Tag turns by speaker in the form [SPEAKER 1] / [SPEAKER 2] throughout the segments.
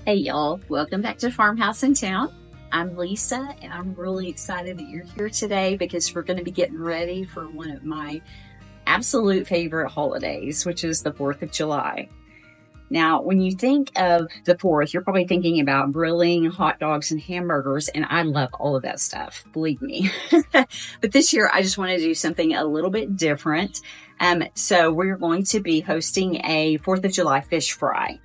[SPEAKER 1] Hey y'all, welcome back to Farmhouse in Town. I'm Lisa and I'm really excited that you're here today because we're going to be getting ready for one of my absolute favorite holidays, which is the 4th of July. Now, when you think of the 4th, you're probably thinking about grilling, hot dogs, and hamburgers, and I love all of that stuff, believe me. But this year, I just want to do something a little bit different. So we're going to be hosting a 4th of July fish fry.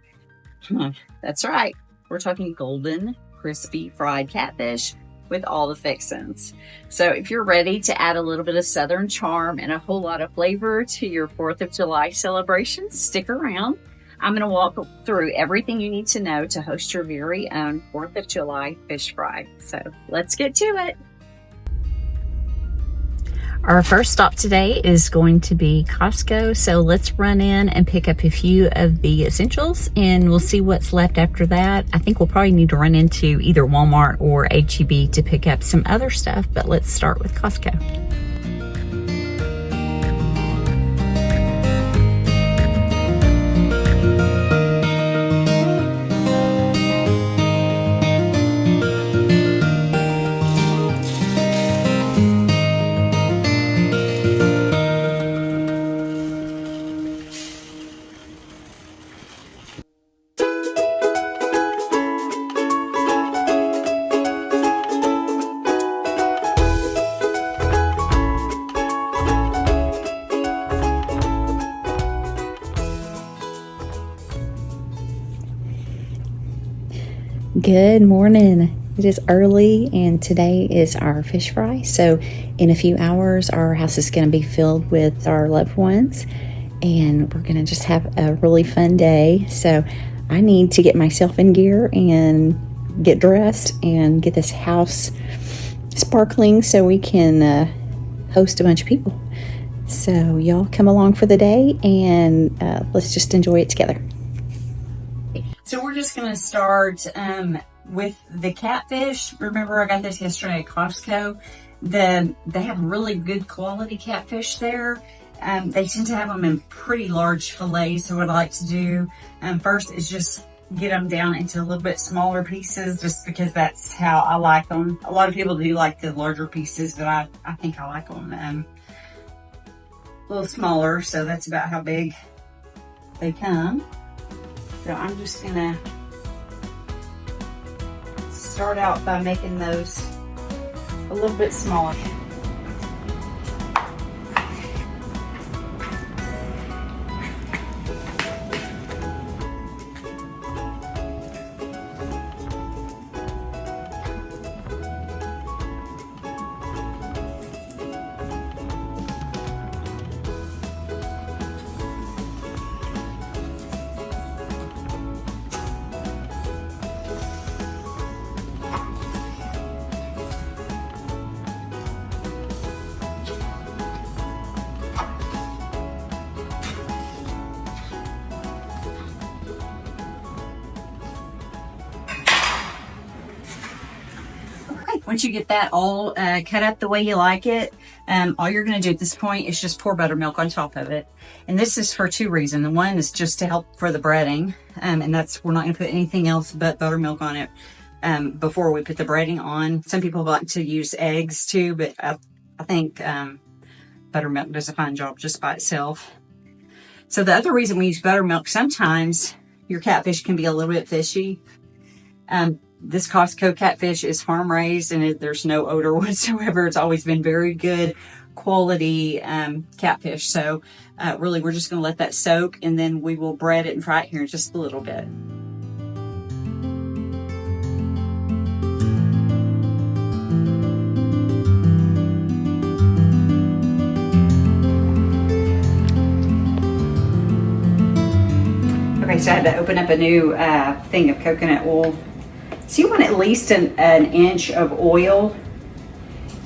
[SPEAKER 1] That's right. We're talking golden, crispy fried catfish with all the fixins. So if you're ready to add a little bit of Southern charm and a whole lot of flavor to your 4th of July celebration, stick around. I'm going to walk through everything you need to know to host your very own 4th of July fish fry. So let's get to it. Our first stop today is going to be Costco. So let's run in and pick up a few of the essentials and we'll see what's left after that. I think we'll probably need to run into either Walmart or H-E-B to pick up some other stuff, but let's start with Costco. Good morning. It is early and today is our fish fry. So in a few hours, our house is going to be filled with our loved ones and we're going to just have a really fun day. So I need to get myself in gear and get dressed and get this house sparkling so we can host a bunch of people. So y'all come along for the day and let's just enjoy it together. So we're just going to start with the catfish. Remember, I got this yesterday at Costco. They have really good quality catfish there. They tend to have them in pretty large fillets. So what I like to do first is just get them down into a little bit smaller pieces just because that's how I like them. A lot of people do like the larger pieces, but I think I like them a little smaller. So that's about how big they come. So I'm just gonna start out by making those a little bit smaller. Once you get that all cut up the way you like it, all you're going to do at this point is just pour buttermilk on top of it. And this is for two reasons. The one is just to help for the breading, and we're not going to put anything else but buttermilk on it before we put the breading on. Some people like to use eggs too, but I think buttermilk does a fine job just by itself. So the other reason we use buttermilk, sometimes your catfish can be a little bit fishy. This Costco catfish is farm raised and there's no odor whatsoever. It's always been very good quality catfish. So really we're just going to let that soak and then we will bread it and fry it here in just a little bit. Okay, so I had to open up a new thing of coconut oil. So you want at least an inch of oil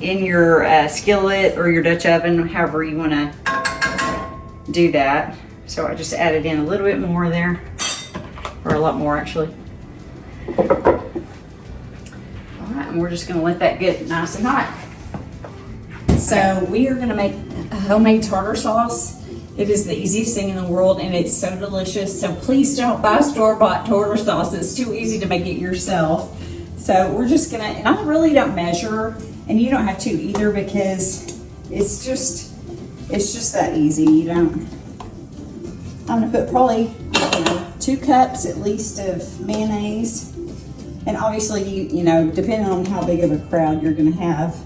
[SPEAKER 1] in your skillet or your Dutch oven, however you want to do that. So I just added in a little bit more there, or a lot more actually. All right, and we're just going to let that get nice and hot. So we are going to make a homemade tartar sauce.
[SPEAKER 2] It is the easiest thing in the world, and it's so delicious. So please don't buy store-bought tartar sauce. It's too easy to make it yourself. So we're just gonna, and I really don't measure, and you don't have to either, because it's just that easy. You don't. I'm gonna put probably 2 cups at least of mayonnaise, and obviously you know, depending on how big of a crowd you're gonna have,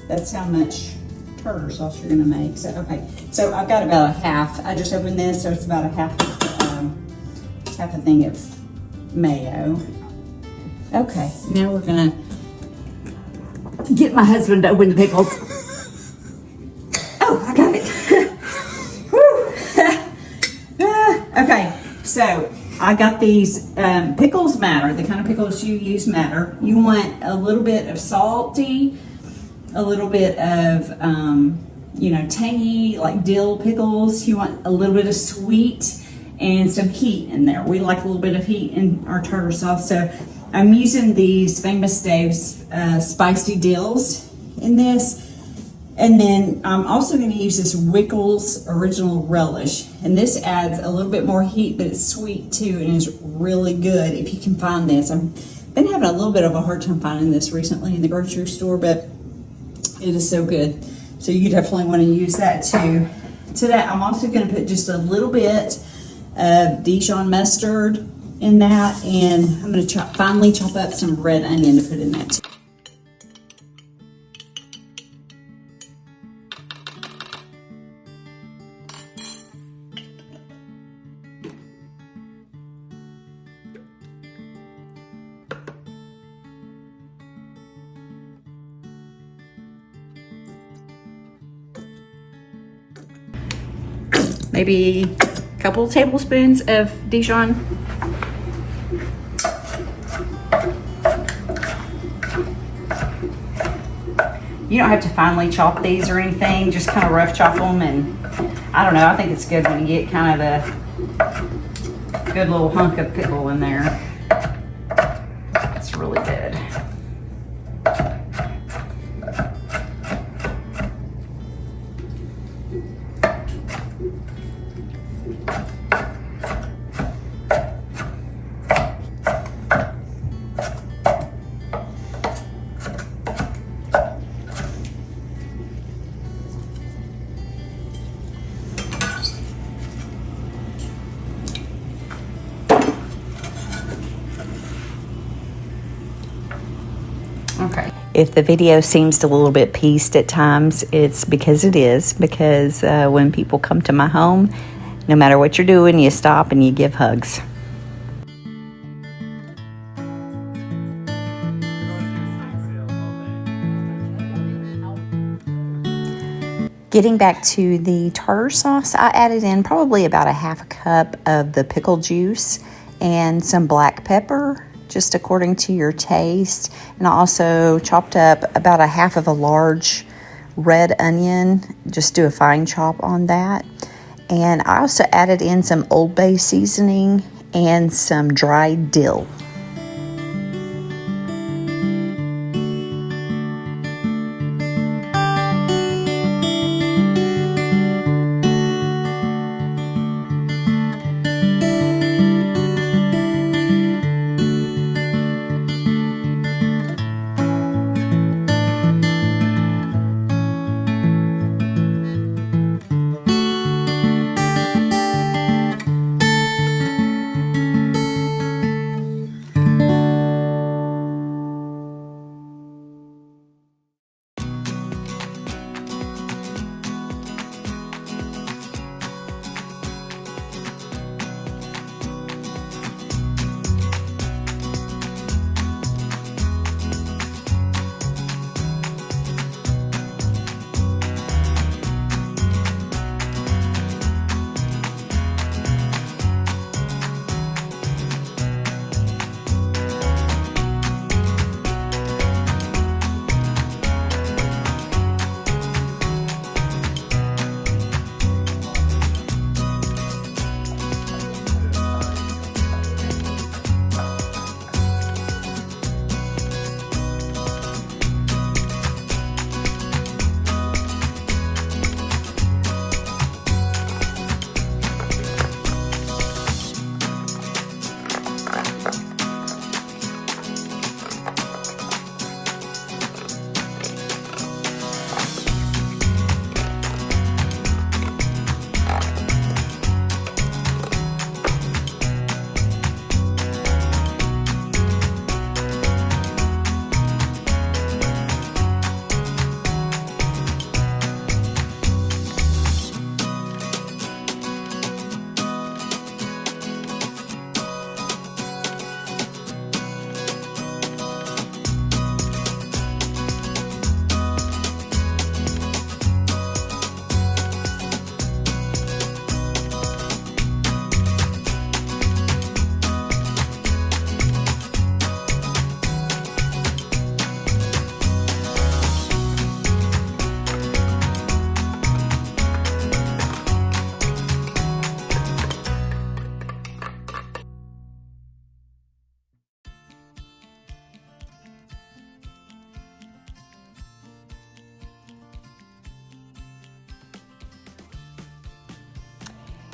[SPEAKER 2] that's how much tartar sauce you're gonna make. So okay, so I've got about a half. I just opened this, so it's about a half a thing of mayo. Okay, now we're gonna get my husband to open the pickles. Oh, I got it. Okay, so I got these pickles matter. The kind of pickles you use matter. You want a little bit of salty, a little bit of tangy, like dill pickles. You want a little bit of sweet and some heat in there. We like a little bit of heat in our tartar sauce, so I'm using these Famous Dave's spicy dills in this. And then I'm also going to use this Wickles Original Relish. And this adds a little bit more heat, but it's sweet too, and is really good if you can find this. I've been having a little bit of a hard time finding this recently in the grocery store, but it is so good. So you definitely want to use that too. To that, I'm also going to put just a little bit of Dijon mustard in that, and I'm going to finely chop up some red onion to put in that too. Maybe a couple tablespoons of Dijon. You don't have to finely chop these or anything, just kind of rough chop them, and I don't know, I think it's good when you get kind of a good little hunk of pickle in there. It's really good. Okay. If the video seems a little bit pieced at times, it's because it is. Because when people come to my home, no matter what you're doing, you stop and you give hugs. Getting back to the tartar sauce, I added in probably about a half a cup of the pickle juice and some black pepper, just according to your taste. And I also chopped up about a half of a large red onion, just do a fine chop on that. And I also added in some Old Bay seasoning and some dried dill.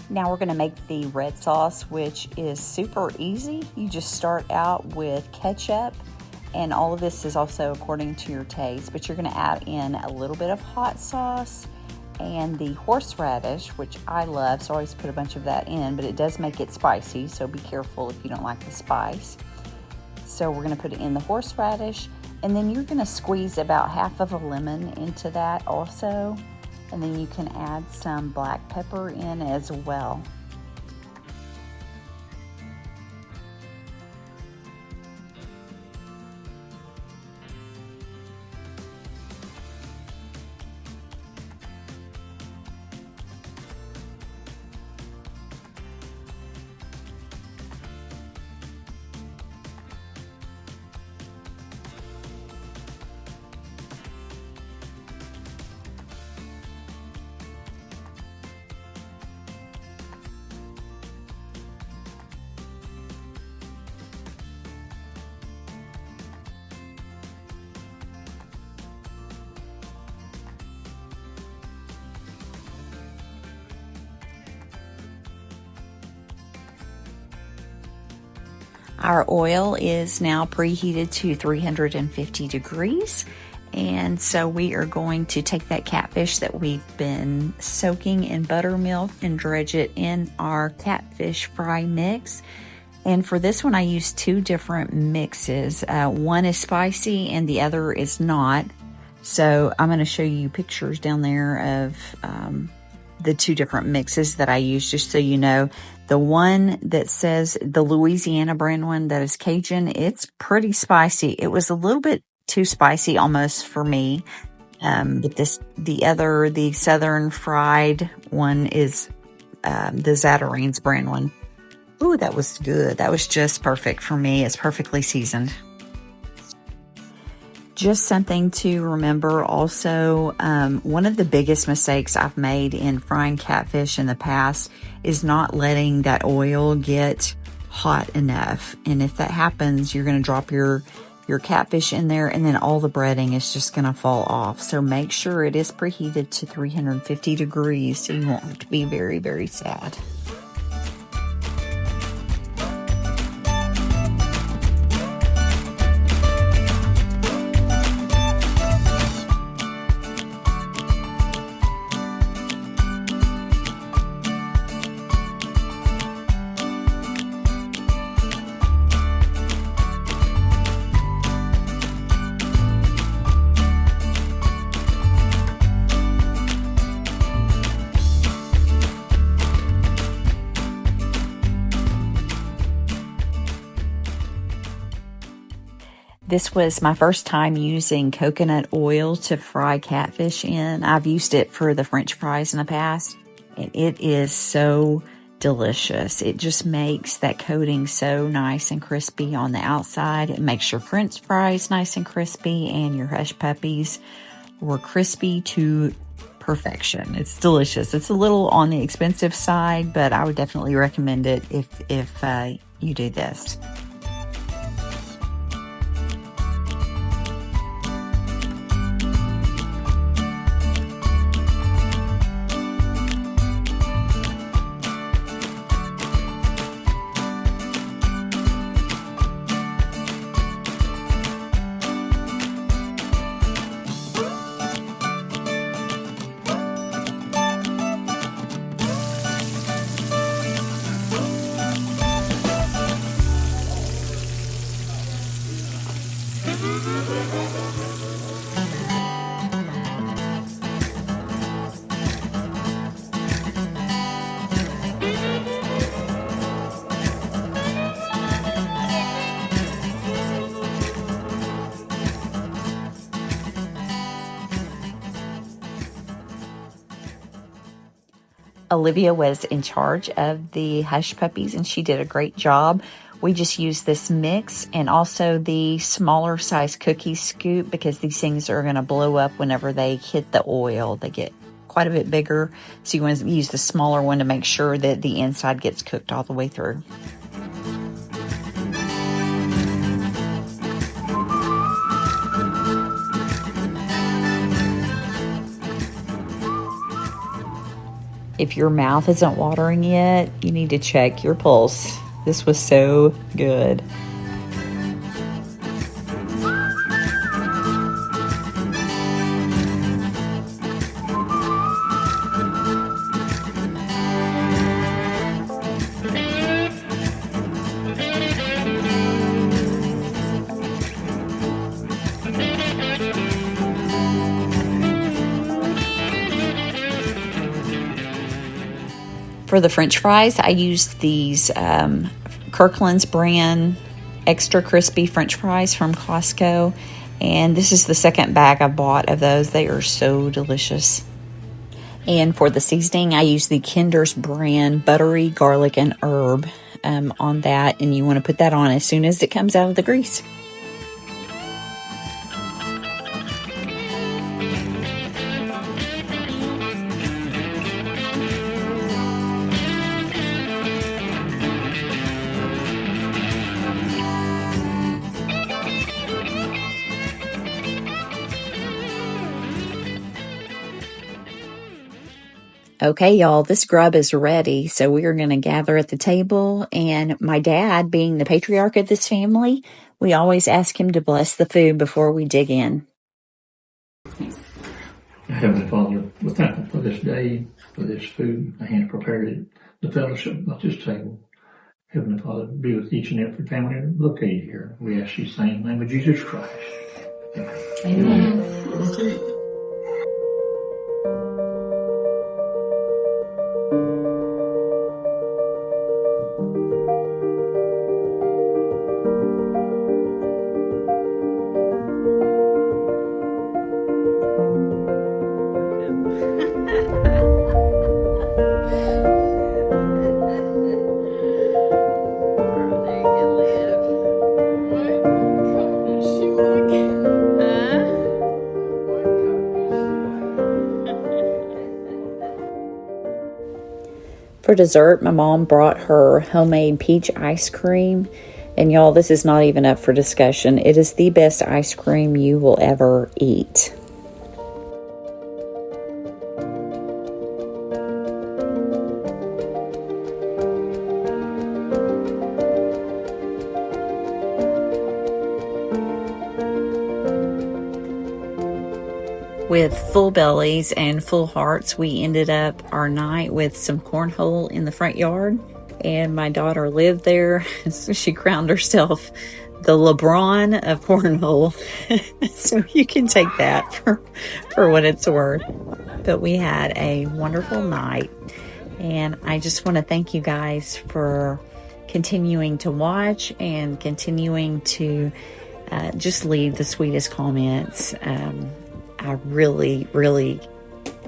[SPEAKER 1] Now we're going to make the red sauce, which is super easy. You just start out with ketchup, and all of this is also according to your taste, but you're going to add in a little bit of hot sauce and the horseradish, which I love, so I always put a bunch of that in, but it does make it spicy, so be careful if you don't like the spice. So we're going to put in the horseradish, and then you're going to squeeze about half of a lemon into that also, and then you can add some black pepper in as well. Our oil is now preheated to 350 degrees. And so we are going to take that catfish that we've been soaking in buttermilk and dredge it in our catfish fry mix. And for this one, I used two different mixes. One is spicy and the other is not. So I'm going to show you pictures down there of the two different mixes that I use, just so you know. The one that says the Louisiana brand one that is Cajun, it's pretty spicy. It was a little bit too spicy almost for me. But the Southern fried one is the Zatarain's brand one. Ooh, that was good. That was just perfect for me. It's perfectly seasoned. Just something to remember also, one of the biggest mistakes I've made in frying catfish in the past is not letting that oil get hot enough. And if that happens, you're going to drop your catfish in there, and then all the breading is just going to fall off. So make sure it is preheated to 350 degrees so you won't have to be very, very sad. This was my first time using coconut oil to fry catfish in. I've used it for the French fries in the past, and it is so delicious. It just makes that coating so nice and crispy on the outside. It makes your French fries nice and crispy, and your hush puppies were crispy to perfection. It's delicious. It's a little on the expensive side, but I would definitely recommend it if you do this. Olivia was in charge of the hush puppies, and she did a great job. We just used this mix and also the smaller size cookie scoop because these things are going to blow up whenever they hit the oil. They get quite a bit bigger, so you want to use the smaller one to make sure that the inside gets cooked all the way through. If your mouth isn't watering yet, you need to check your pulse. This was so good. For the French fries, I used these Kirkland's brand extra crispy French fries from Costco. And this is the second bag I bought of those. They are so delicious. And for the seasoning, I use the Kinder's brand buttery garlic and herb on that. And you want to put that on as soon as it comes out of the grease. Okay, y'all, this grub is ready, so we are going to gather at the table, and my dad, being the patriarch of this family, we always ask him to bless the food before we dig in.
[SPEAKER 3] Heavenly Father, we're thankful for this day, for this food, the hand prepared it, the fellowship at this table. Heavenly Father, be with each and every family located here. We ask you in the name of Jesus Christ. Amen. Amen.
[SPEAKER 1] For dessert, my mom brought her homemade peach ice cream. And y'all, this is not even up for discussion. It is the best ice cream you will ever eat. With full bellies and full hearts, we ended up our night with some cornhole in the front yard. And my daughter lived there, so she crowned herself the LeBron of cornhole. So you can take that for what it's worth. But we had a wonderful night. And I just want to thank you guys for continuing to watch and continuing to just leave the sweetest comments. I really, really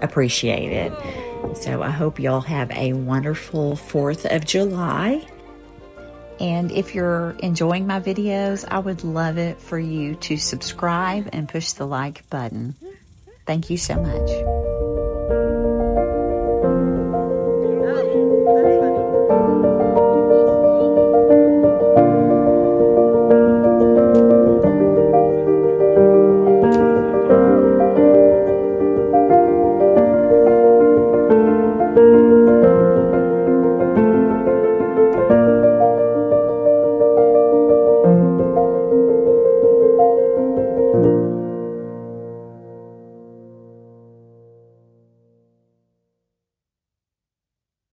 [SPEAKER 1] appreciate it. So I hope y'all have a wonderful 4th of July. And if you're enjoying my videos, I would love it for you to subscribe and push the like button. Thank you so much.